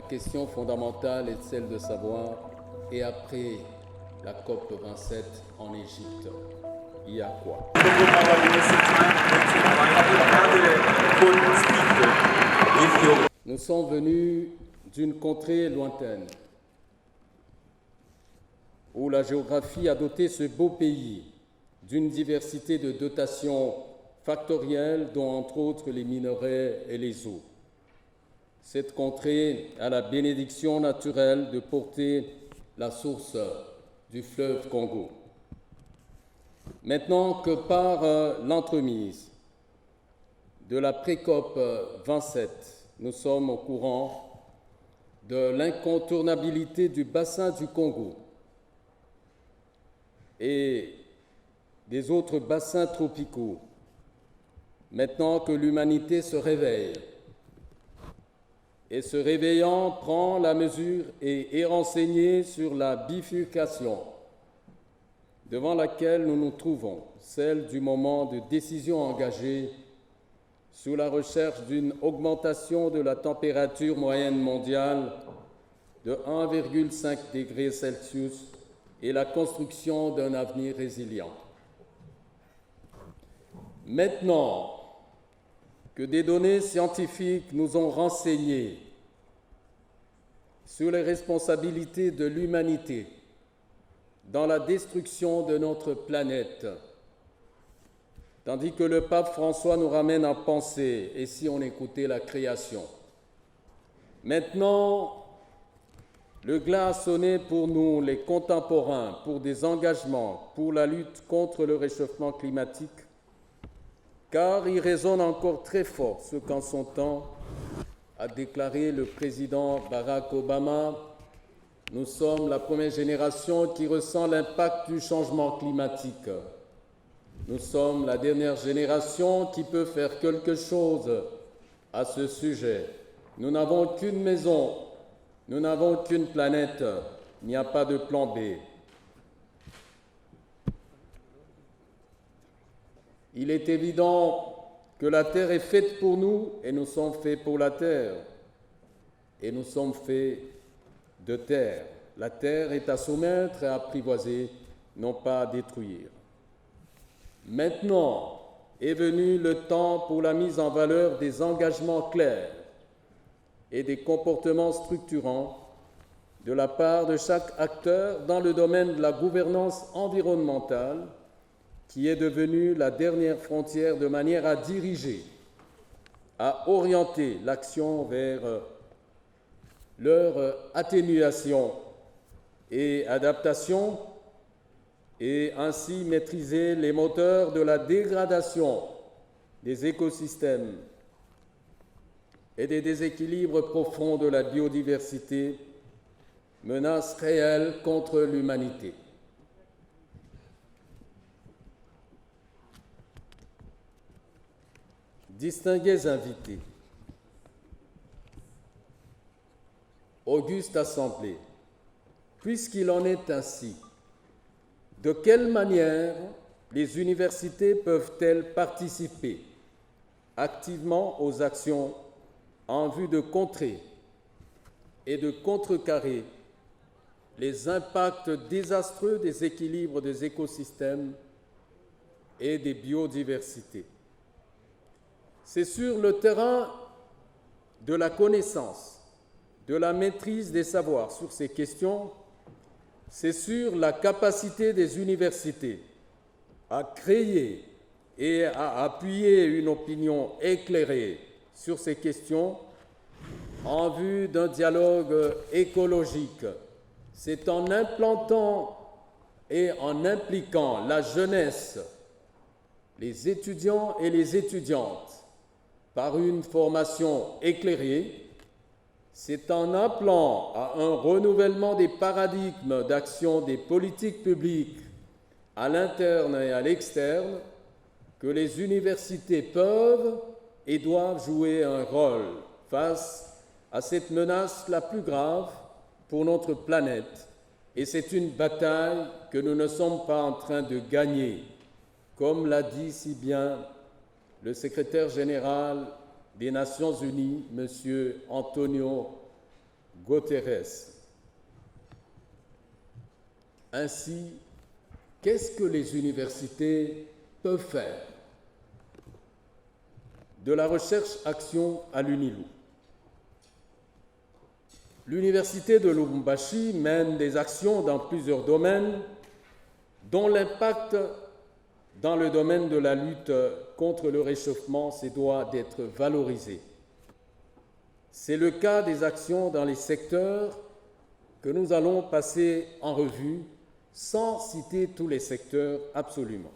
question fondamentale est celle de savoir, et après la COP 27 en Égypte, il y a quoi? Nous sommes venus d'une contrée lointaine, où la géographie a doté ce beau pays d'une diversité de dotations factorielles, dont entre autres les minerais et les eaux. Cette contrée a la bénédiction naturelle de porter la source du fleuve Congo. Maintenant que par l'entremise de la pré-COP 27, nous sommes au courant de l'incontournabilité du bassin du Congo et des autres bassins tropicaux, maintenant que l'humanité se réveille, et se réveillant prend la mesure et est renseignée sur la bifurcation devant laquelle nous nous trouvons, celle du moment de décision engagée sous la recherche d'une augmentation de la température moyenne mondiale de 1,5 degré Celsius et la construction d'un avenir résilient. Maintenant que des données scientifiques nous ont renseignés sur les responsabilités de l'humanité dans la destruction de notre planète, tandis que le pape François nous ramène à penser, et si on écoutait la création. Maintenant, le glas a sonné pour nous, les contemporains, pour des engagements, pour la lutte contre le réchauffement climatique, car il résonne encore très fort ce qu'en son temps a déclaré le président Barack Obama. Nous sommes la première génération qui ressent l'impact du changement climatique. Nous sommes la dernière génération qui peut faire quelque chose à ce sujet. Nous n'avons qu'une maison, nous n'avons qu'une planète, il n'y a pas de plan B. Il est évident que la Terre est faite pour nous et nous sommes faits pour la Terre. Et nous sommes faits de terre. La terre est à soumettre et à apprivoiser, non pas à détruire. Maintenant est venu le temps pour la mise en valeur des engagements clairs et des comportements structurants de la part de chaque acteur dans le domaine de la gouvernance environnementale, qui est devenue la dernière frontière, de manière à diriger, à orienter l'action vers leur atténuation et adaptation, et ainsi maîtriser les moteurs de la dégradation des écosystèmes et des déséquilibres profonds de la biodiversité, menace réelle contre l'humanité. Distingués invités, auguste assemblée, puisqu'il en est ainsi, de quelle manière les universités peuvent-elles participer activement aux actions en vue de contrer et de contrecarrer les impacts désastreux des équilibres des écosystèmes et des biodiversités? C'est sur le terrain de la connaissance, de la maîtrise des savoirs sur ces questions, c'est sur la capacité des universités à créer et à appuyer une opinion éclairée sur ces questions en vue d'un dialogue écologique. C'est en implantant et en impliquant la jeunesse, les étudiants et les étudiantes, par une formation éclairée, c'est en appelant à un renouvellement des paradigmes d'action des politiques publiques à l'interne et à l'externe que les universités peuvent et doivent jouer un rôle face à cette menace la plus grave pour notre planète. Et c'est une bataille que nous ne sommes pas en train de gagner, comme l'a dit si bien le secrétaire général des Nations Unies, M. Antonio Guterres. Ainsi, qu'est-ce que les universités peuvent faire? De la recherche-action à l'UNILO. L'Université de Lubumbashi mène des actions dans plusieurs domaines, dont l'impact dans le domaine de la lutte contre le réchauffement se doit d'être valorisé. C'est le cas des actions dans les secteurs que nous allons passer en revue sans citer tous les secteurs absolument.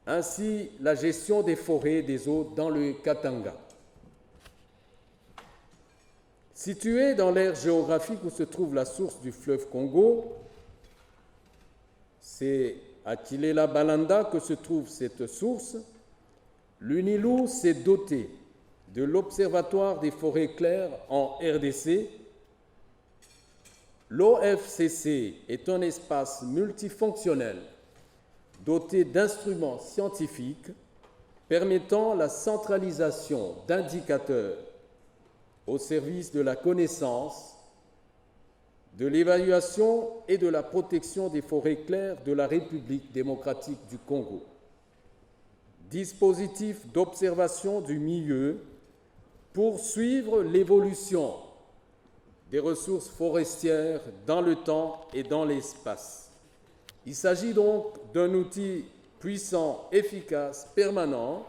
Ainsi, la gestion des forêts et des eaux dans le Katanga. Située dans l'aire géographique où se trouve la source du fleuve Congo, c'est à Kilela Balanda que se trouve cette source, l'UNILO s'est doté de l'Observatoire des forêts claires en RDC. L'OFCC est un espace multifonctionnel doté d'instruments scientifiques permettant la centralisation d'indicateurs au service de la connaissance, de l'évaluation et de la protection des forêts claires de la République démocratique du Congo. Dispositif d'observation du milieu pour suivre l'évolution des ressources forestières dans le temps et dans l'espace. Il s'agit donc d'un outil puissant, efficace, permanent,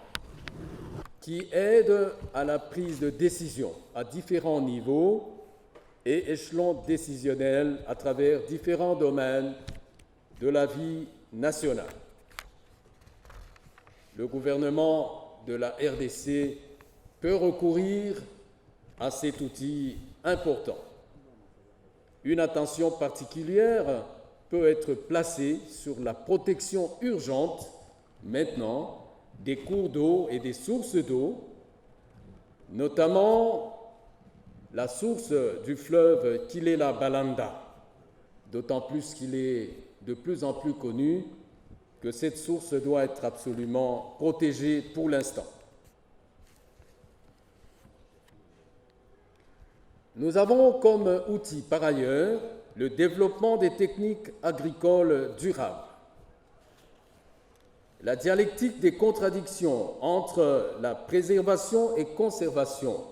qui aide à la prise de décision à différents niveaux et échelons décisionnels à travers différents domaines de la vie nationale. Le gouvernement de la RDC peut recourir à cet outil important. Une attention particulière peut être placée sur la protection urgente, maintenant, des cours d'eau et des sources d'eau, notamment la source du fleuve Kilela Balanda, d'autant plus qu'il est de plus en plus connu que cette source doit être absolument protégée pour l'instant. Nous avons comme outil, par ailleurs, le développement des techniques agricoles durables. La dialectique des contradictions entre la préservation et conservation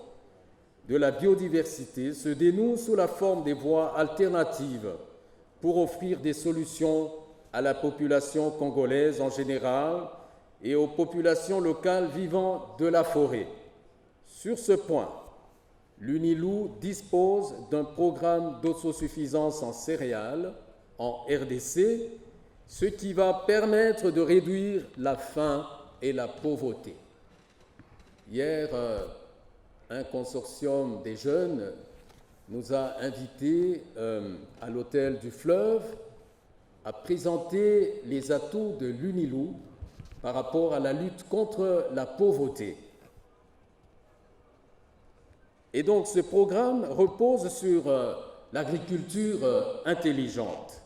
de la biodiversité se dénoue sous la forme des voies alternatives pour offrir des solutions à la population congolaise en général et aux populations locales vivant de la forêt. Sur ce point, l'UNILO dispose d'un programme d'autosuffisance en céréales en RDC, ce qui va permettre de réduire la faim et la pauvreté. Hier, un consortium des jeunes nous a invités à l'hôtel du Fleuve à présenter les atouts de l'UNILO par rapport à la lutte contre la pauvreté. Et donc ce programme repose sur l'agriculture intelligente,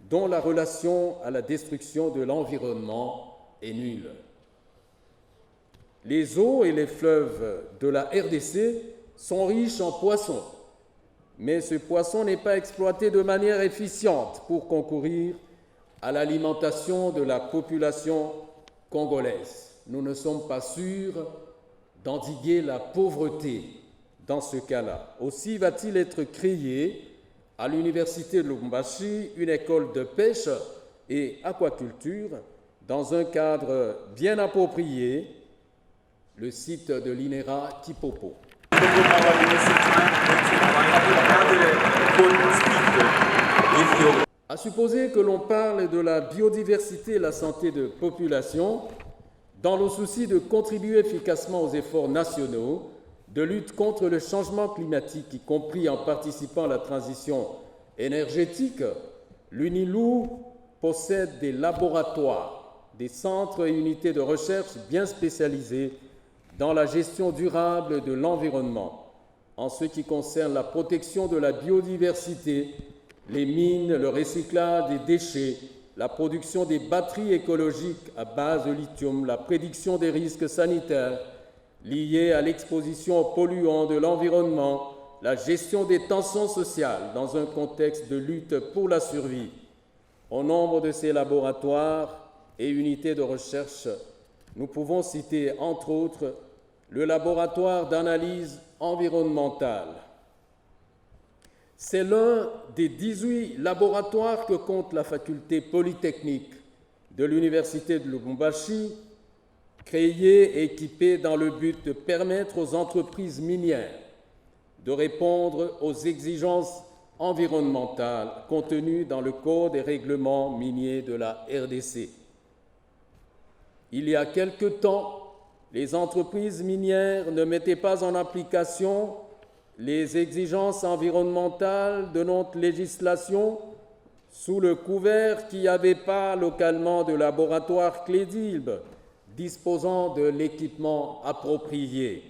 dont la relation à la destruction de l'environnement est nulle. Les eaux et les fleuves de la RDC sont riches en poissons, mais ce poisson n'est pas exploité de manière efficiente pour concourir à l'alimentation de la population congolaise. Nous ne sommes pas sûrs d'endiguer la pauvreté dans ce cas-là. Aussi va-t-il être créé à l'Université de Lubumbashi une école de pêche et aquaculture dans un cadre bien approprié, le site de l'INERA Kipopo. À supposer que l'on parle de la biodiversité et la santé de population, dans le souci de contribuer efficacement aux efforts nationaux de lutte contre le changement climatique, y compris en participant à la transition énergétique, l'UNILO possède des laboratoires, des centres et unités de recherche bien spécialisés dans la gestion durable de l'environnement, en ce qui concerne la protection de la biodiversité, les mines, le recyclage des déchets, la production des batteries écologiques à base de lithium, la prédiction des risques sanitaires, liées à l'exposition aux polluants de l'environnement, la gestion des tensions sociales dans un contexte de lutte pour la survie. Au nombre de ces laboratoires et unités de recherche, nous pouvons citer entre autres le laboratoire d'analyse environnementale. C'est l'un des 18 laboratoires que compte la faculté polytechnique de l'Université de Lubumbashi, créé et équipé dans le but de permettre aux entreprises minières de répondre aux exigences environnementales contenues dans le Code et règlements miniers de la RDC. Il y a quelque temps, les entreprises minières ne mettaient pas en application les exigences environnementales de notre législation sous le couvert qu'il n'y avait pas localement de laboratoire crédible disposant de l'équipement approprié.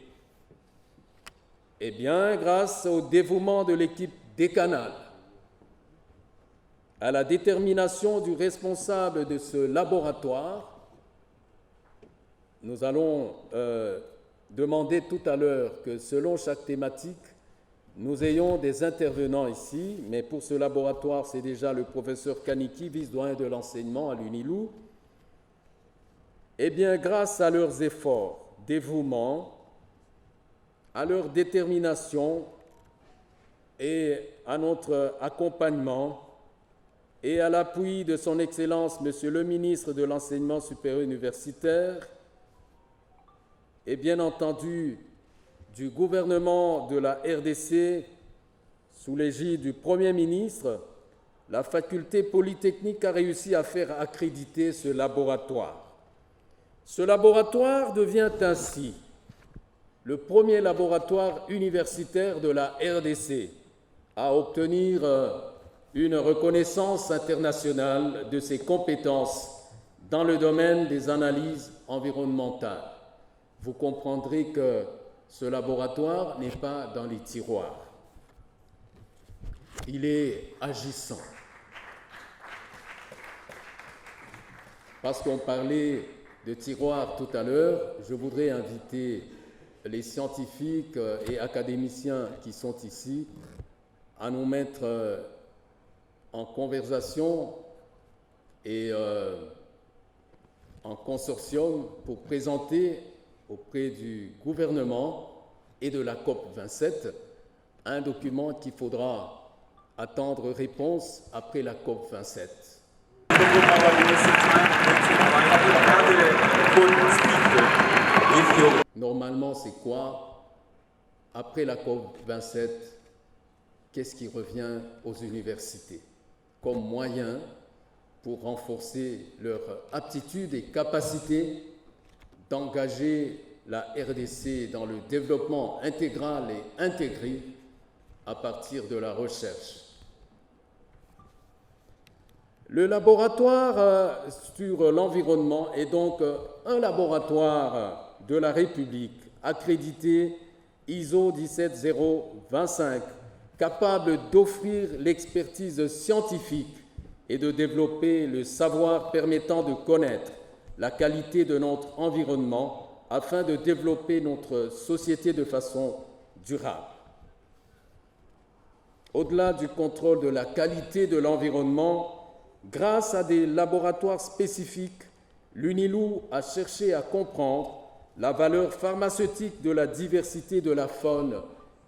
Eh bien, grâce au dévouement de l'équipe décanale, à la détermination du responsable de ce laboratoire, nous allons demander tout à l'heure que selon chaque thématique, nous ayons des intervenants ici, mais pour ce laboratoire, c'est déjà le professeur Kaniki, vice-doyen de l'enseignement à l'UNILU. Eh bien, grâce à leurs efforts, dévouement, à leur détermination et à notre accompagnement et à l'appui de son Excellence, Monsieur le ministre de l'Enseignement supérieur universitaire, et bien entendu du gouvernement de la RDC, sous l'égide du Premier ministre, la faculté polytechnique a réussi à faire accréditer ce laboratoire. Ce laboratoire devient ainsi le premier laboratoire universitaire de la RDC à obtenir une reconnaissance internationale de ses compétences dans le domaine des analyses environnementales. Vous comprendrez que ce laboratoire n'est pas dans les tiroirs. Il est agissant. Parce qu'on parlait de tiroirs tout à l'heure, je voudrais inviter les scientifiques et académiciens qui sont ici à nous mettre en conversation et en consortium pour présenter auprès du gouvernement et de la COP27 un document qu'il faudra attendre réponse après la COP27. Normalement, c'est quoi? Après la COP27, qu'est-ce qui revient aux universités comme moyen pour renforcer leur aptitude et capacité d'engager la RDC dans le développement intégral et intégré à partir de la recherche. Le laboratoire sur l'environnement est donc un laboratoire de la République accrédité ISO 17025, capable d'offrir l'expertise scientifique et de développer le savoir permettant de connaître la qualité de notre environnement afin de développer notre société de façon durable. Au-delà du contrôle de la qualité de l'environnement, grâce à des laboratoires spécifiques, l'UNILU a cherché à comprendre la valeur pharmaceutique de la diversité de la faune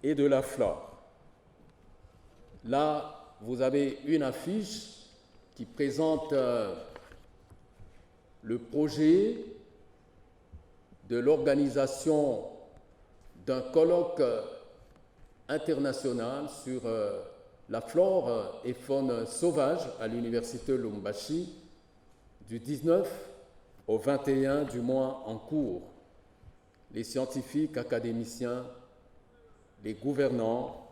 et de la flore. Là, vous avez une affiche qui présente le projet de l'organisation d'un colloque international sur la flore et faune sauvage à l'Université Lubumbashi du 19 au 21 du mois en cours. Les scientifiques, académiciens, les gouvernants,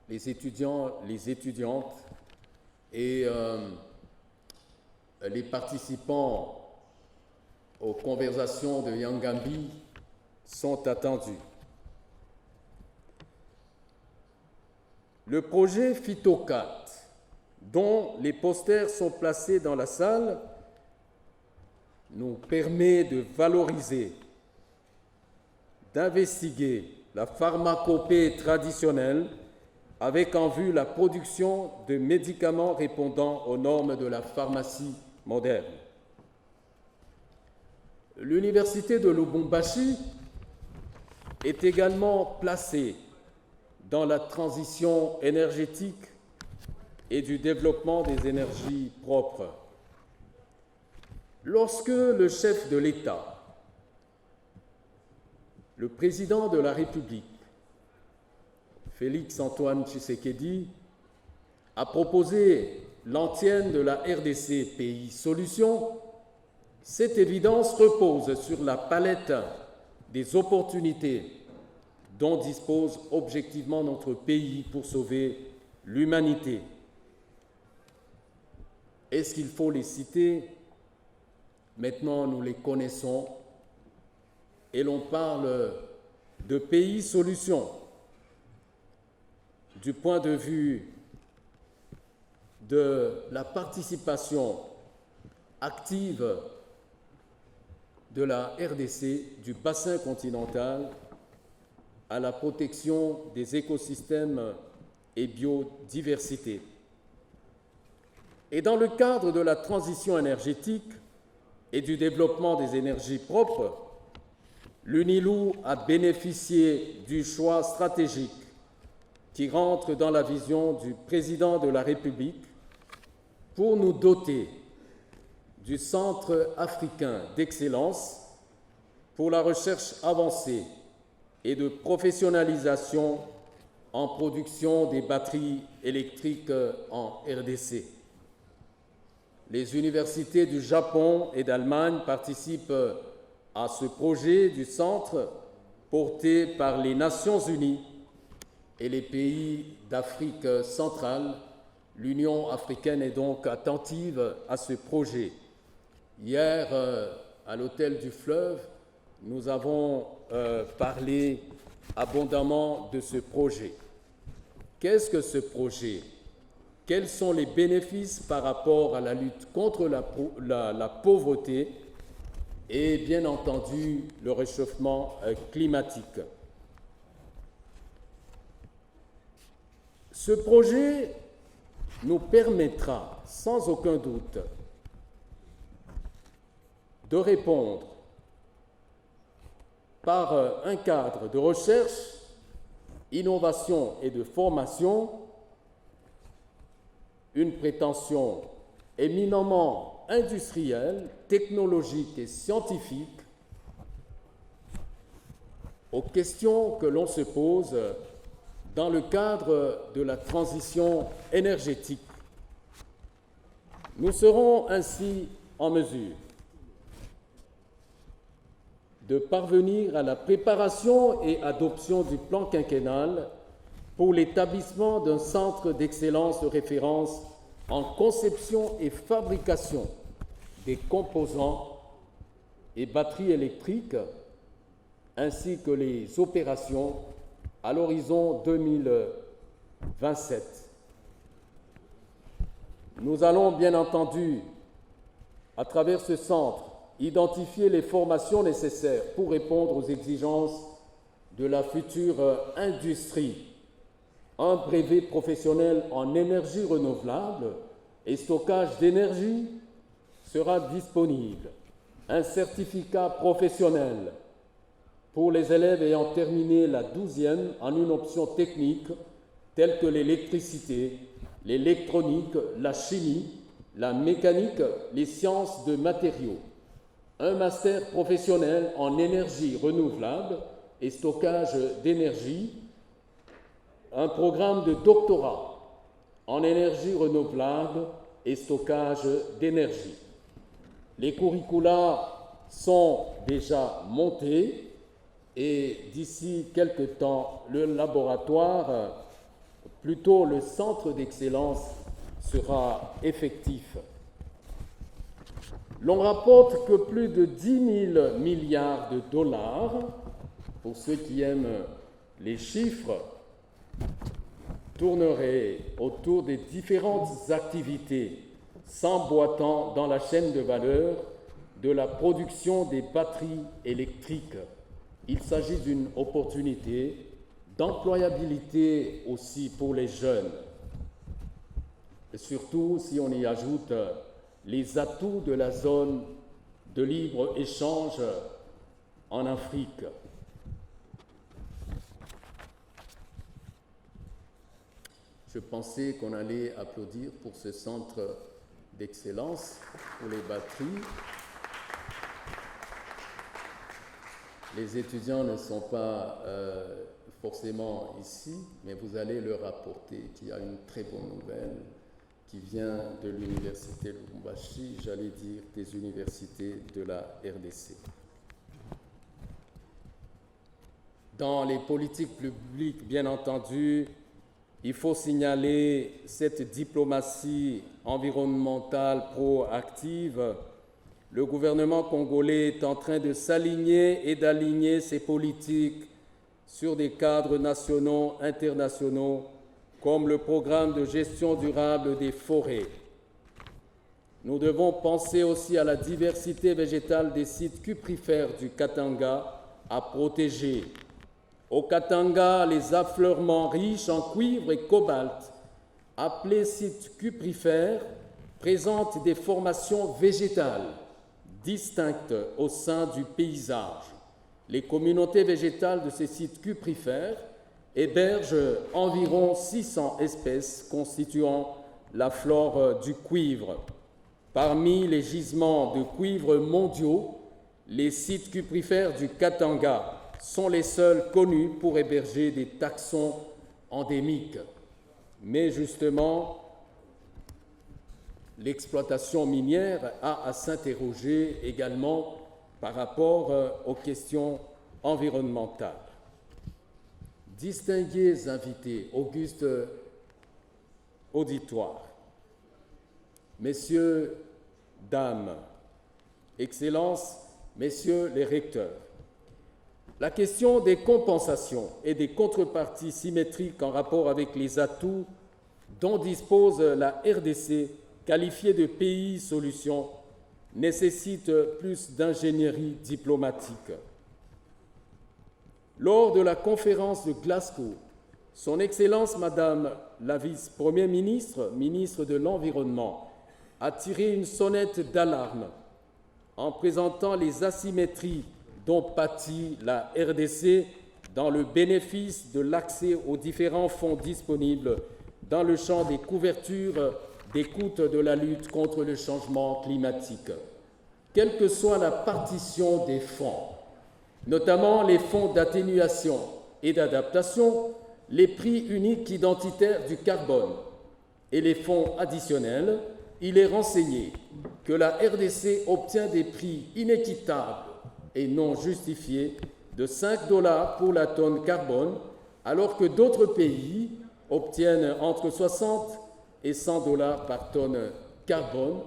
les étudiants, les étudiantes et les participants aux conversations de Yangambi sont attendus. Le projet Phytocat, dont les posters sont placés dans la salle, nous permet de valoriser d'investiguer la pharmacopée traditionnelle avec en vue la production de médicaments répondant aux normes de la pharmacie moderne. L'université de Lubumbashi est également placée dans la transition énergétique et du développement des énergies propres. Lorsque le chef de l'État, le président de la République, Félix-Antoine Tshisekedi, a proposé l'antienne de la RDC Pays Solutions, cette évidence repose sur la palette des opportunités dont dispose objectivement notre pays pour sauver l'humanité. Est-ce qu'il faut les citer? Maintenant, nous les connaissons et l'on parle de pays solutions du point de vue de la participation active de la RDC, du bassin continental, à la protection des écosystèmes et biodiversité. Et dans le cadre de la transition énergétique et du développement des énergies propres, l'UNILU a bénéficié du choix stratégique qui rentre dans la vision du président de la République pour nous doter du Centre africain d'excellence pour la recherche avancée et de professionnalisation en production des batteries électriques en RDC. Les universités du Japon et d'Allemagne participent à ce projet du centre porté par les Nations Unies et les pays d'Afrique centrale. L'Union africaine est donc attentive à ce projet. Hier, à l'hôtel du Fleuve, nous avons parlé abondamment de ce projet. Qu'est-ce que ce projet? Quels sont les bénéfices par rapport à la lutte contre la pauvreté et bien entendu le réchauffement climatique? Ce projet nous permettra sans aucun doute de répondre par un cadre de recherche, innovation et de formation, une prétention éminemment industrielle, technologique et scientifique aux questions que l'on se pose dans le cadre de la transition énergétique. Nous serons ainsi en mesure de parvenir à la préparation et adoption du plan quinquennal pour l'établissement d'un centre d'excellence de référence en conception et fabrication des composants et batteries électriques, ainsi que les opérations à l'horizon 2027. Nous allons bien entendu, à travers ce centre, identifier les formations nécessaires pour répondre aux exigences de la future industrie. Un brevet professionnel en énergie renouvelable et stockage d'énergie sera disponible. Un certificat professionnel pour les élèves ayant terminé la 12e en une option technique telle que l'électricité, l'électronique, la chimie, la mécanique, les sciences de matériaux. Un master professionnel en énergie renouvelable et stockage d'énergie, un programme de doctorat en énergie renouvelable et stockage d'énergie. Les curricula sont déjà montés et d'ici quelque temps, le laboratoire, plutôt le centre d'excellence, sera effectif. L'on rapporte que plus de 10 000 milliards de dollars, pour ceux qui aiment les chiffres, tourneraient autour des différentes activités s'emboîtant dans la chaîne de valeur de la production des batteries électriques, il s'agit d'une opportunité d'employabilité aussi pour les jeunes, et surtout si on y ajoute les atouts de la zone de libre-échange en Afrique. Je pensais qu'on allait applaudir pour ce centre d'excellence pour les batteries. Les étudiants ne sont pas forcément ici, mais vous allez leur apporter qu'il y a une très bonne nouvelle qui vient de l'université Lubumbashi, j'allais dire des universités de la RDC. Dans les politiques publiques, bien entendu, il faut signaler cette diplomatie environnementale proactive. Le gouvernement congolais est en train de s'aligner et d'aligner ses politiques sur des cadres nationaux, internationaux, comme le programme de gestion durable des forêts. Nous devons penser aussi à la diversité végétale des sites cuprifères du Katanga à protéger. Au Katanga, les affleurements riches en cuivre et cobalt, appelés sites cuprifères, présentent des formations végétales distinctes au sein du paysage. Les communautés végétales de ces sites cuprifères hébergent environ 600 espèces constituant la flore du cuivre. Parmi les gisements de cuivre mondiaux, les sites cuprifères du Katanga sont les seuls connus pour héberger des taxons endémiques. Mais justement, l'exploitation minière a à s'interroger également par rapport aux questions environnementales. Distingués invités, auguste auditoire, messieurs, dames, excellences, messieurs les recteurs, la question des compensations et des contreparties symétriques en rapport avec les atouts dont dispose la RDC, qualifiée de pays solution, nécessite plus d'ingénierie diplomatique. Lors de la conférence de Glasgow, Son Excellence Madame la vice-première ministre, ministre de l'Environnement, a tiré une sonnette d'alarme en présentant les asymétries dont pâtit la RDC dans le bénéfice de l'accès aux différents fonds disponibles dans le champ des couvertures d'écoute de la lutte contre le changement climatique. Quelle que soit la partition des fonds, notamment les fonds d'atténuation et d'adaptation, les prix uniques identitaires du carbone et les fonds additionnels, il est renseigné que la RDC obtient des prix inéquitables et non justifiés de 5 $ pour la tonne carbone, alors que d'autres pays obtiennent entre 60 et 100 $ par tonne carbone,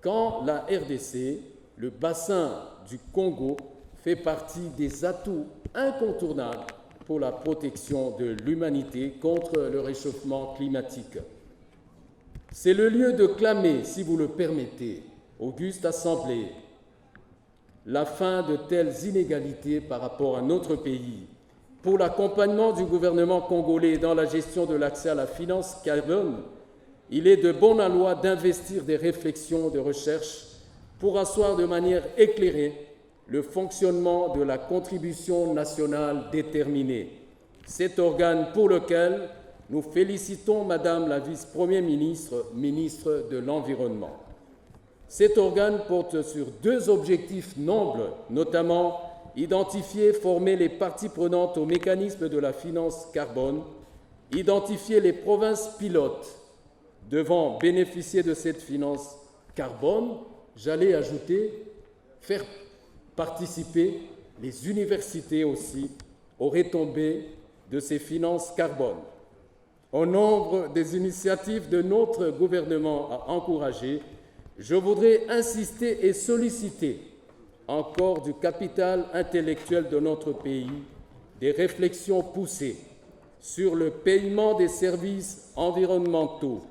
quand la RDC, le bassin du Congo, fait partie des atouts incontournables pour la protection de l'humanité contre le réchauffement climatique. C'est le lieu de clamer, si vous le permettez, auguste Assemblée, la fin de telles inégalités par rapport à notre pays. Pour l'accompagnement du gouvernement congolais dans la gestion de l'accès à la finance carbone, il est de bon aloi d'investir des réflexions de recherche pour asseoir de manière éclairée le fonctionnement de la contribution nationale déterminée. Cet organe pour lequel nous félicitons Madame la vice-première ministre, ministre de l'Environnement. Cet organe porte sur 2 objectifs nobles, notamment identifier, former les parties prenantes au mécanisme de la finance carbone, identifier les provinces pilotes devant bénéficier de cette finance carbone, j'allais ajouter, faire participer les universités aussi aux retombées de ces finances carbone. Au nombre des initiatives de notre gouvernement à encourager, je voudrais insister et solliciter encore du capital intellectuel de notre pays, des réflexions poussées sur le paiement des services environnementaux,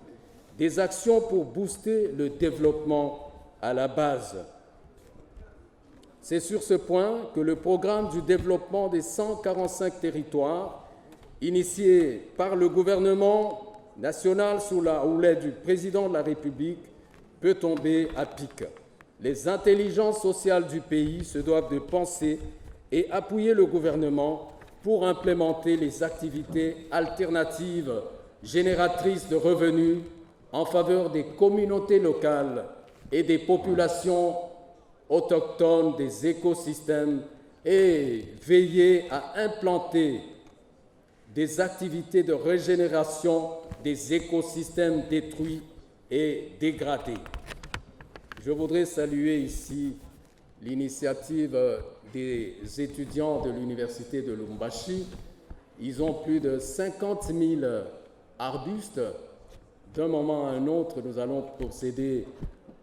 des actions pour booster le développement à la base. C'est sur ce point que le programme du développement des 145 territoires, initié par le gouvernement national sous la houlette du président de la République, peut tomber à pic. Les intelligences sociales du pays se doivent de penser et appuyer le gouvernement pour implémenter les activités alternatives génératrices de revenus en faveur des communautés locales et des populations autochtones des écosystèmes et veiller à implanter des activités de régénération des écosystèmes détruits et dégradés. Je voudrais saluer ici l'initiative des étudiants de l'Université de Lubumbashi. Ils ont plus de 50 000 arbustes. D'un moment à un autre, nous allons procéder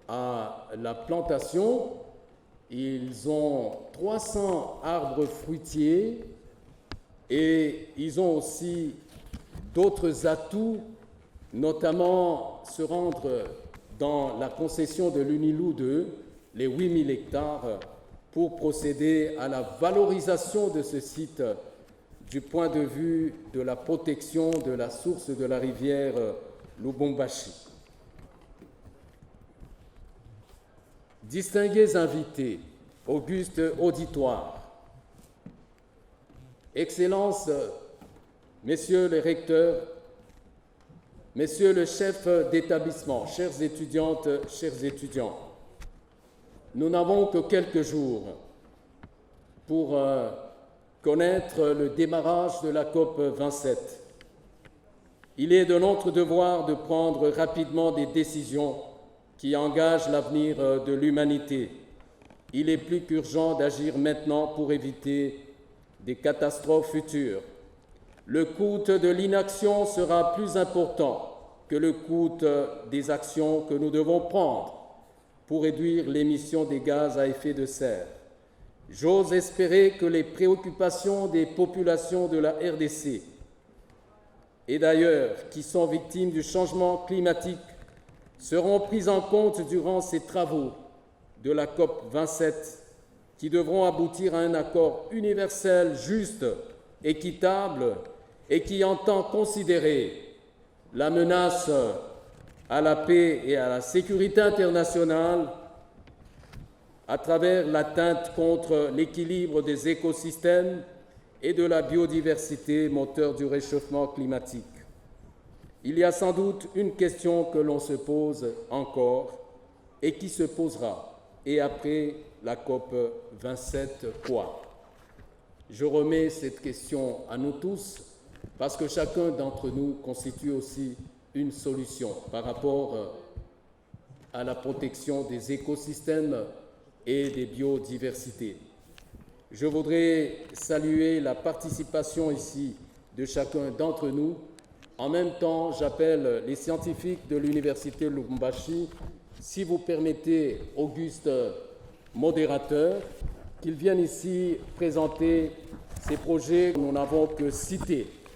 à la plantation. Ils ont 300 arbres fruitiers et ils ont aussi d'autres atouts, notamment se rendre dans la concession de l'UNILOU 2, les 8000 hectares, pour procéder à la valorisation de ce site du point de vue de la protection de la source de la rivière Lubumbashi. Distingués invités, auguste auditoire, Excellences, Messieurs les recteurs, Messieurs le chef d'établissement, chères étudiantes, chers étudiants, nous n'avons que quelques jours pour connaître le démarrage de la COP 27. Il est de notre devoir de prendre rapidement des décisions qui engagent l'avenir de l'humanité. Il est plus qu'urgent d'agir maintenant pour éviter des catastrophes futures. Le coût de l'inaction sera plus important que le coût des actions que nous devons prendre pour réduire l'émission des gaz à effet de serre. J'ose espérer que les préoccupations des populations de la RDC et d'ailleurs qui sont victimes du changement climatique seront prises en compte durant ces travaux de la COP 27 qui devront aboutir à un accord universel, juste, équitable et qui entend considérer la menace à la paix et à la sécurité internationale à travers l'atteinte contre l'équilibre des écosystèmes et de la biodiversité, moteur du réchauffement climatique. Il y a sans doute une question que l'on se pose encore et qui se posera. Et après la COP 27, quoi? Je remets cette question à nous tous parce que chacun d'entre nous constitue aussi une solution par rapport à la protection des écosystèmes et des biodiversités. Je voudrais saluer la participation ici de chacun d'entre nous. En même temps, j'appelle les scientifiques de l'Université Lubumbashi, si vous permettez, Auguste, modérateur, qu'ils viennent ici présenter ces projets que nous n'avons que cités.